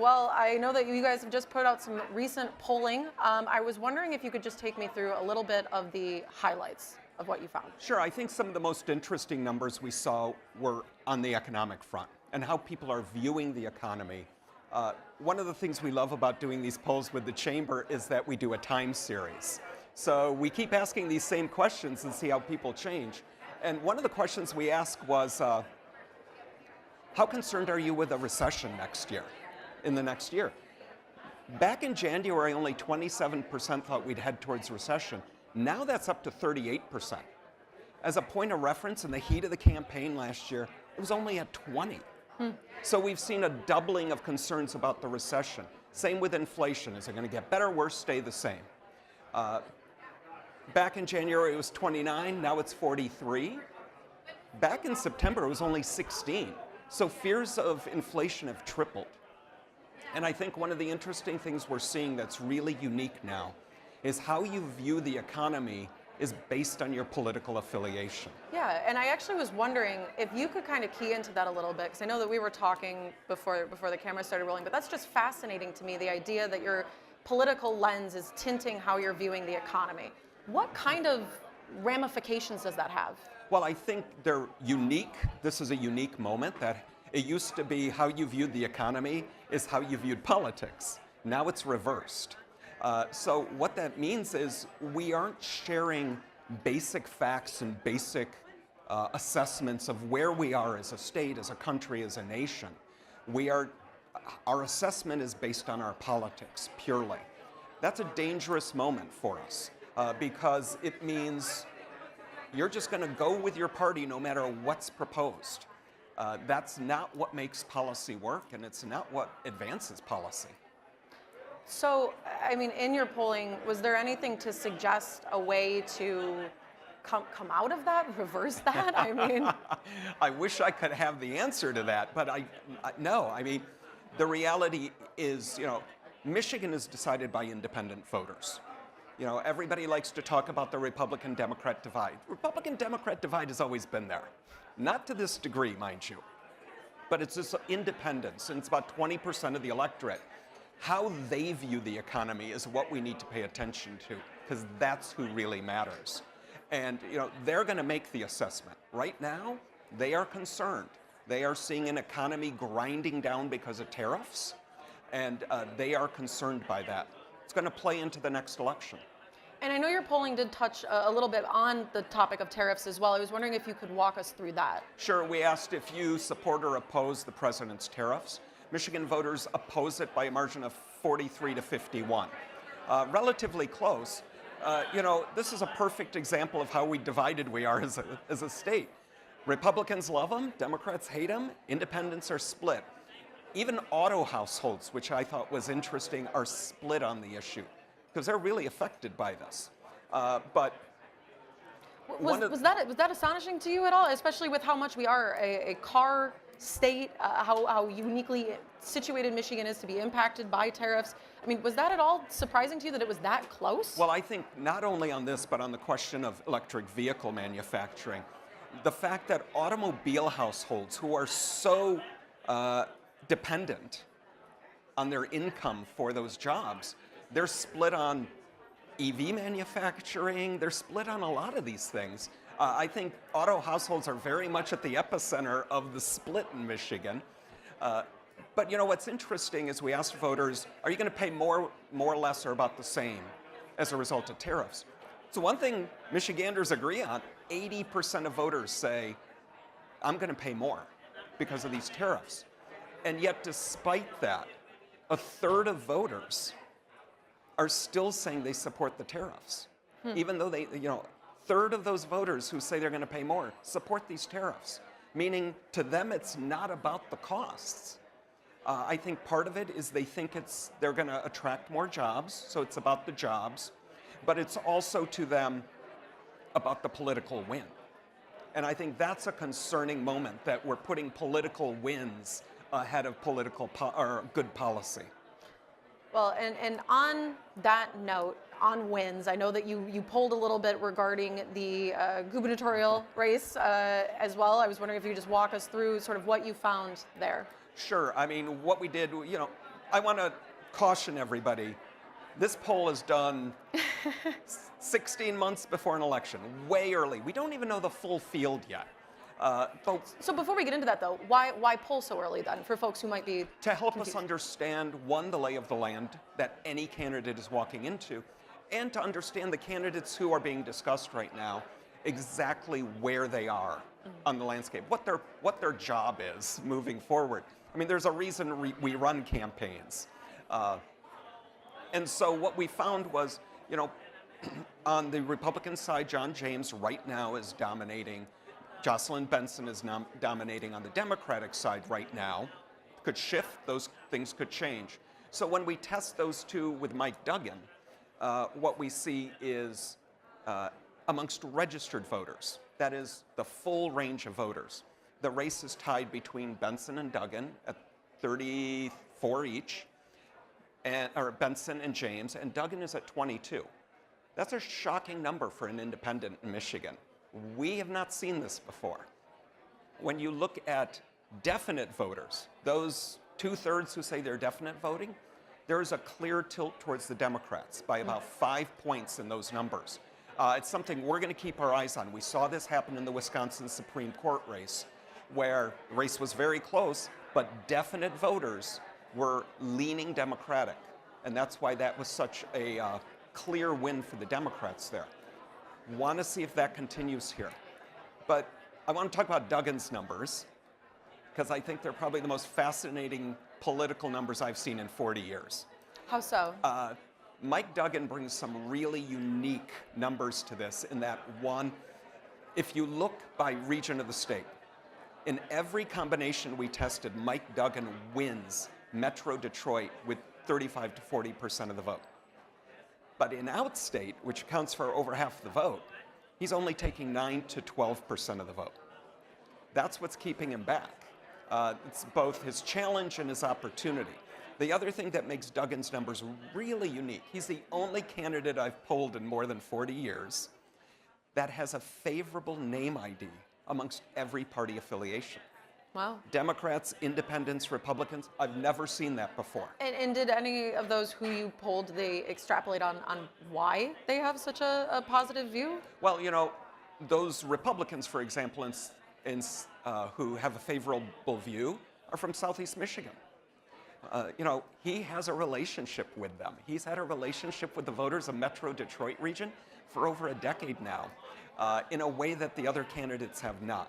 Well, I know that you guys have just put out some recent polling. I was wondering if you could just take me through a little bit of the highlights of what you found. Sure, I think some of the most interesting numbers we saw were on the economic front and how people are viewing the economy. One of the things we love about doing these polls with the chamber is that we do a time series. So we keep asking these same questions and see how people change. And one of the questions we asked was, how concerned are you with a recession next year, in the next year? Back in January, only 27% thought we'd head towards recession. Now that's up to 38%. As a point of reference, in the heat of the campaign last year, it was only at 20. So we've seen a doubling of concerns about the recession. Same with inflation. Is it going to get better, worse, stay the same? Back in January, it was 29. Now it's 43. Back in September, it was only 16. So fears of inflation have tripled. And I think one of the interesting things we're seeing that's really unique now is how you view the economy is based on your political affiliation. Yeah, and I actually was wondering if you could kind of key into that a little bit, because I know that we were talking before the camera started rolling, but that's just fascinating to me, the idea that your political lens is tinting how you're viewing the economy. What kind of ramifications does that have? Well, I think they're unique. This is a unique moment that it used to be how you viewed the economy is how you viewed politics. Now it's reversed. So what that means is we aren't sharing basic facts and basic assessments of where we are as a state, as a country, as a nation. Our assessment is based on our politics purely. That's a dangerous moment for us because it means you're just going to go with your party no matter what's proposed. That's not what makes policy work, and it's not what advances policy. So, I mean, in your polling, was there anything to suggest a way to come out of that, reverse that? I mean, I wish I could have the answer to that, but no. I mean, the reality is, Michigan is decided by independent voters. Everybody likes to talk about the Republican-Democrat divide. Republican-Democrat divide has always been there. Not to this degree, mind you, but it's this independence, and it's about 20% of the electorate. How they view the economy is what we need to pay attention to, because that's who really matters. And they're going to make the assessment. Right now, they are concerned. They are seeing an economy grinding down because of tariffs, and they are concerned by that. It's going to play into the next election. And I know your polling did touch a little bit on the topic of tariffs as well. I was wondering if you could walk us through that. Sure. We asked if you support or oppose the president's tariffs. Michigan voters oppose it by a margin of 43 to 51. Relatively close. This is a perfect example of how divided we are as a state. Republicans love them, Democrats hate them, independents are split. Even auto households, which I thought was interesting, are split on the issue because they're really affected by this. But was that astonishing to you at all, especially with how much we are a car state, how uniquely situated Michigan is to be impacted by tariffs? I mean, was that at all surprising to you that it was that close? Well, I think not only on this, but on the question of electric vehicle manufacturing, the fact that automobile households who are so dependent on their income for those jobs, they're split on EV manufacturing, they're split on a lot of these things. I think auto households are very much at the epicenter of the split in Michigan. But what's interesting is we asked voters, are you going to pay more or less, or about the same as a result of tariffs? So one thing Michiganders agree on, 80% of voters say, I'm going to pay more because of these tariffs. And yet, despite that, a third of voters are still saying they support the tariffs. Even though third of those voters who say they're going to pay more support these tariffs, meaning to them it's not about the costs. I think part of it is they think they're going to attract more jobs, so it's about the jobs, but it's also to them about the political win. And I think that's a concerning moment, that we're putting political wins ahead of good policy. Well, and on that note, on wins, I know that you polled a little bit regarding the gubernatorial race as well. I was wondering if you could just walk us through sort of what you found there. Sure. I mean, what we did, I want to caution everybody. This poll is done 16 months before an election, way early. We don't even know the full field yet. So before we get into that, though, why poll so early then for folks who might be to help confused? us understand, one, the lay of the land that any candidate is walking into, and to understand the candidates who are being discussed right now, exactly where they are on the landscape, what their job is moving forward. I mean, there's a reason we run campaigns. And so what we found was, you know, on the Republican side, John James right now is dominating. Jocelyn Benson is dominating on the Democratic side right now. Could shift, those things could change. So when we test those two with Mike Duggan, what we see is amongst registered voters, that is the full range of voters, the race is tied between Benson and Duggan at 34 each, or Benson and James, and Duggan is at 22. That's a shocking number for an independent in Michigan. We have not seen this before. When you look at definite voters, those 2/3 who say they're definite voting, there is a clear tilt towards the Democrats by about 5 points in those numbers. It's something we're going to keep our eyes on. We saw this happen in the Wisconsin Supreme Court race, where the race was very close, but definite voters were leaning Democratic. And that's why that was such a clear win for the Democrats there. Want to see if that continues here. But I want to talk about Duggan's numbers, because I think they're probably the most fascinating political numbers I've seen in 40 years. How so? Mike Duggan brings some really unique numbers to this in that, one, if you look by region of the state, in every combination we tested, Mike Duggan wins Metro Detroit with 35 to 40% of the vote. But in outstate, which accounts for over half the vote, he's only taking 9 to 12% of the vote. That's what's keeping him back. It's both his challenge and his opportunity. The other thing that makes Duggan's numbers really unique, he's the only candidate I've polled in more than 40 years that has a favorable name ID amongst every party affiliation. Wow. Democrats, independents, Republicans, I've never seen that before. And did any of those who you polled, they extrapolate on why they have such a positive view? Well, you know, those Republicans, for example, who have a favorable view are from Southeast Michigan. You know, he has a relationship with them. He's had a relationship with the voters of Metro Detroit region for over a decade now, in a way that the other candidates have not.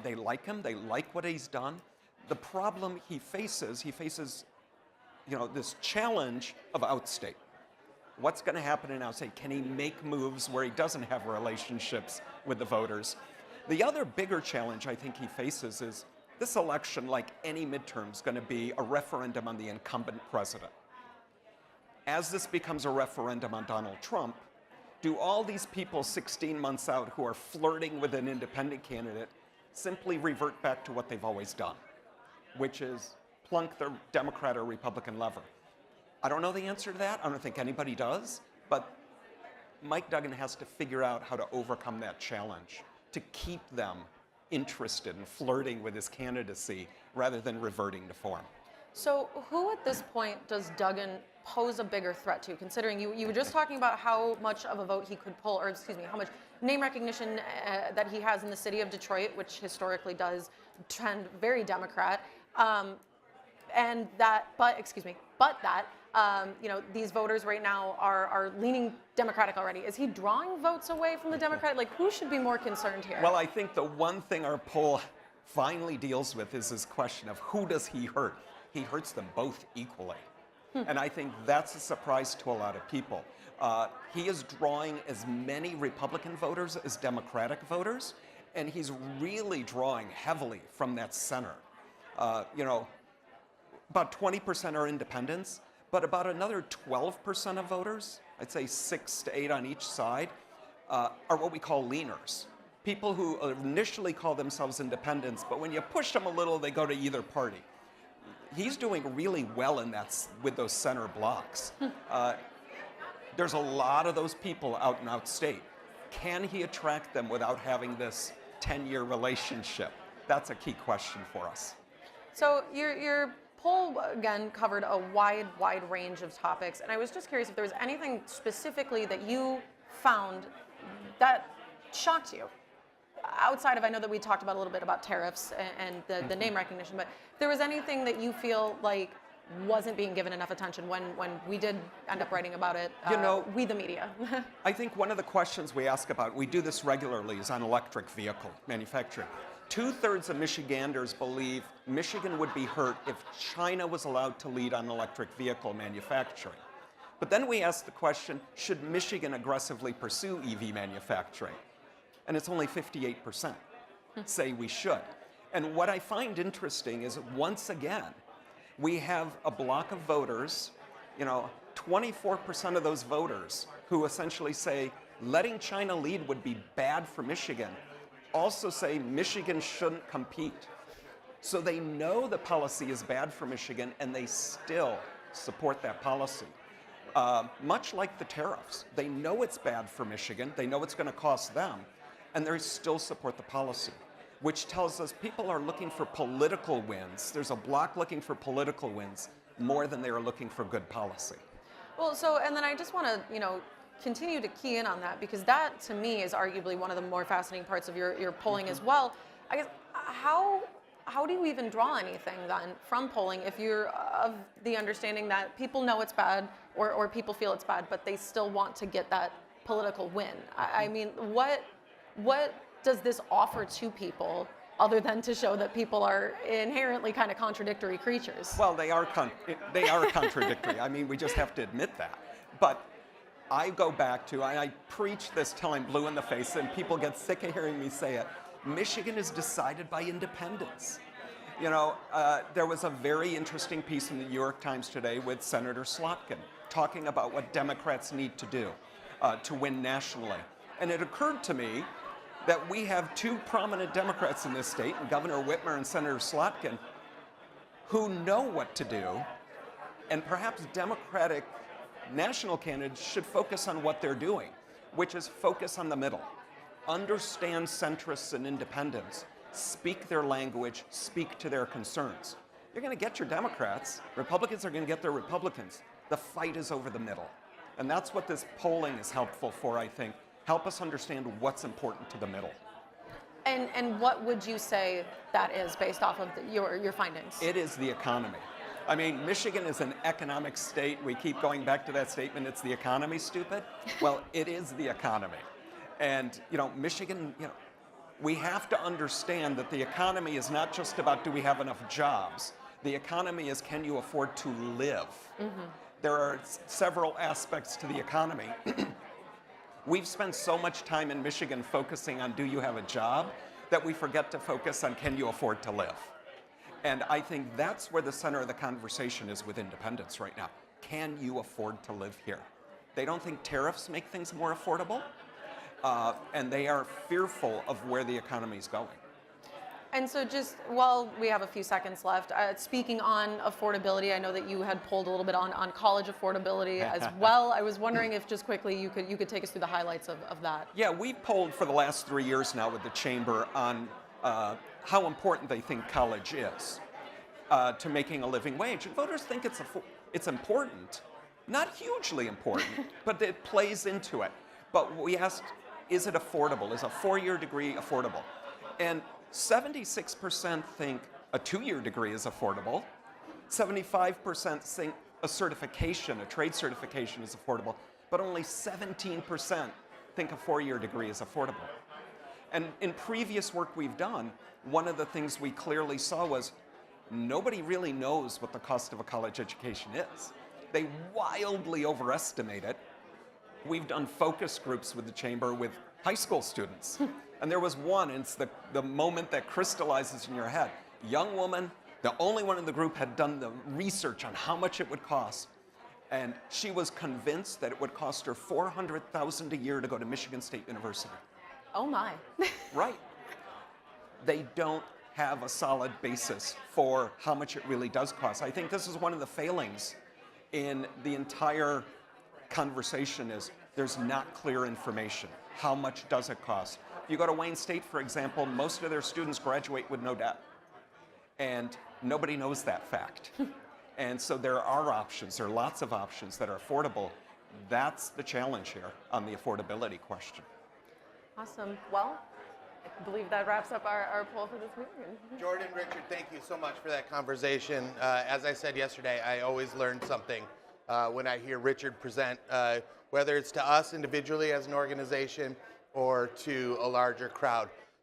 They like him. They like what he's done. The problem he faces, you know, this challenge of outstate. What's going to happen in outstate? Can he make moves where he doesn't have relationships with the voters? The other bigger challenge I think he faces is this election, like any midterm, is going to be a referendum on the incumbent president. As this becomes a referendum on Donald Trump, do all these people 16 months out who are flirting with an independent candidate simply revert back to what they've always done, which is plunk the Democrat or Republican lever? I don't know the answer to that. I don't think anybody does. But Mike Duggan has to figure out how to overcome that challenge to keep them interested in flirting with his candidacy rather than reverting to form. So who at this point does Duggan pose a bigger threat to, considering you were just talking about how much of a vote he could pull, or excuse me, how much name recognition that he has in the city of Detroit, which historically does trend very Democrat, you know, these voters right now are leaning Democratic already. Is he drawing votes away from the Democrat? Like, who should be more concerned here? Well, I think the one thing our poll finally deals with is this question of who does he hurt? He hurts them both equally. And I think that's a surprise to a lot of people. He is drawing as many Republican voters as Democratic voters, and he's really drawing heavily from that center. You know, about 20% are independents, but about another 12% of voters, I'd say 6 to 8 on each side, are what we call leaners. People who initially call themselves independents, but when you push them a little, they go to either party. He's doing really well in that with those center blocks. There's a lot of those people out and out state. Can he attract them without having this 10-year relationship? That's a key question for us. So you're poll, again, covered a wide range of topics, and I was just curious if there was anything specifically that you found that shocked you. Outside of, I know that we talked about a little bit about tariffs and the name recognition, but if there was anything that you feel like wasn't being given enough attention when we did end up writing about it, we the media. I think one of the questions we ask about, we do this regularly, is on electric vehicle manufacturing. 2/3 of Michiganders believe Michigan would be hurt if China was allowed to lead on electric vehicle manufacturing. But then we ask the question, should Michigan aggressively pursue EV manufacturing? And it's only 58% say we should. And what I find interesting is, once again, we have a block of voters, 24% of those voters who essentially say letting China lead would be bad for Michigan, also say Michigan shouldn't compete. So they know the policy is bad for Michigan, and they still support that policy. Much like the tariffs, they know it's bad for Michigan, they know it's going to cost them, and they still support the policy, which tells us people are looking for political wins. There's a bloc looking for political wins more than they are looking for good policy. Well, and then I just want to, continue to key in on that, because that, to me, is arguably one of the more fascinating parts of your polling as well. I guess, how do you even draw anything then from polling if you're of the understanding that people know it's bad or people feel it's bad, but they still want to get that political win? I mean, what does this offer to people other than to show that people are inherently kind of contradictory creatures? Well, they are contradictory. I mean, we just have to admit that. But I go back to, I preach this till I'm blue in the face, and people get sick of hearing me say it. Michigan is decided by independents. There was a very interesting piece in the New York Times today with Senator Slotkin talking about what Democrats need to do to win nationally. And it occurred to me that we have two prominent Democrats in this state, Governor Whitmer and Senator Slotkin, who know what to do, and perhaps Democratic national candidates should focus on what they're doing, which is focus on the middle. Understand centrists and independents, speak their language, speak to their concerns. You're going to get your Democrats. Republicans are going to get their Republicans. The fight is over the middle. And that's what this polling is helpful for, I think. Help us understand what's important to the middle. And what would you say that is based off of your findings? It is the economy. I mean, Michigan is an economic state. We keep going back to that statement, it's the economy, stupid. Well, it is the economy. And, Michigan, we have to understand that the economy is not just about do we have enough jobs. The economy is, can you afford to live? Mm-hmm. There are several aspects to the economy. We've spent so much time in Michigan focusing on do you have a job that we forget to focus on can you afford to live. And I think that's where the center of the conversation is with independents right now. Can you afford to live here? They don't think tariffs make things more affordable, and they are fearful of where the economy is going. And so just while we have a few seconds left, speaking on affordability, I know that you had polled a little bit on college affordability as well. I was wondering if just quickly you could take us through the highlights of that. Yeah, we've polled for the last 3 years now with the Chamber on how important they think college is to making a living wage. And voters think it's important, not hugely important, but it plays into it. But we asked, is it affordable? Is a 4-year degree affordable? And 76% think a 2-year degree is affordable. 75% think a trade certification is affordable. But only 17% think a 4-year degree is affordable. And in previous work we've done, one of the things we clearly saw was nobody really knows what the cost of a college education is. They wildly overestimate it. We've done focus groups with the Chamber with high school students. And there was one, and it's the moment that crystallizes in your head. Young woman, the only one in the group had done the research on how much it would cost. And she was convinced that it would cost her $400,000 a year to go to Michigan State University. Oh my. Right. They don't have a solid basis for how much it really does cost. I think this is one of the failings in the entire conversation is there's not clear information. How much does it cost? If you go to Wayne State, for example, most of their students graduate with no debt. And Nobody knows that fact. And so there are options, there are lots of options that are affordable. That's the challenge here on the affordability question. Awesome. Well, I believe that wraps up our poll for this meeting. Jordyn, Richard, thank you so much for that conversation. As I said yesterday, I always learn something when I hear Richard present, whether it's to us individually as an organization or to a larger crowd.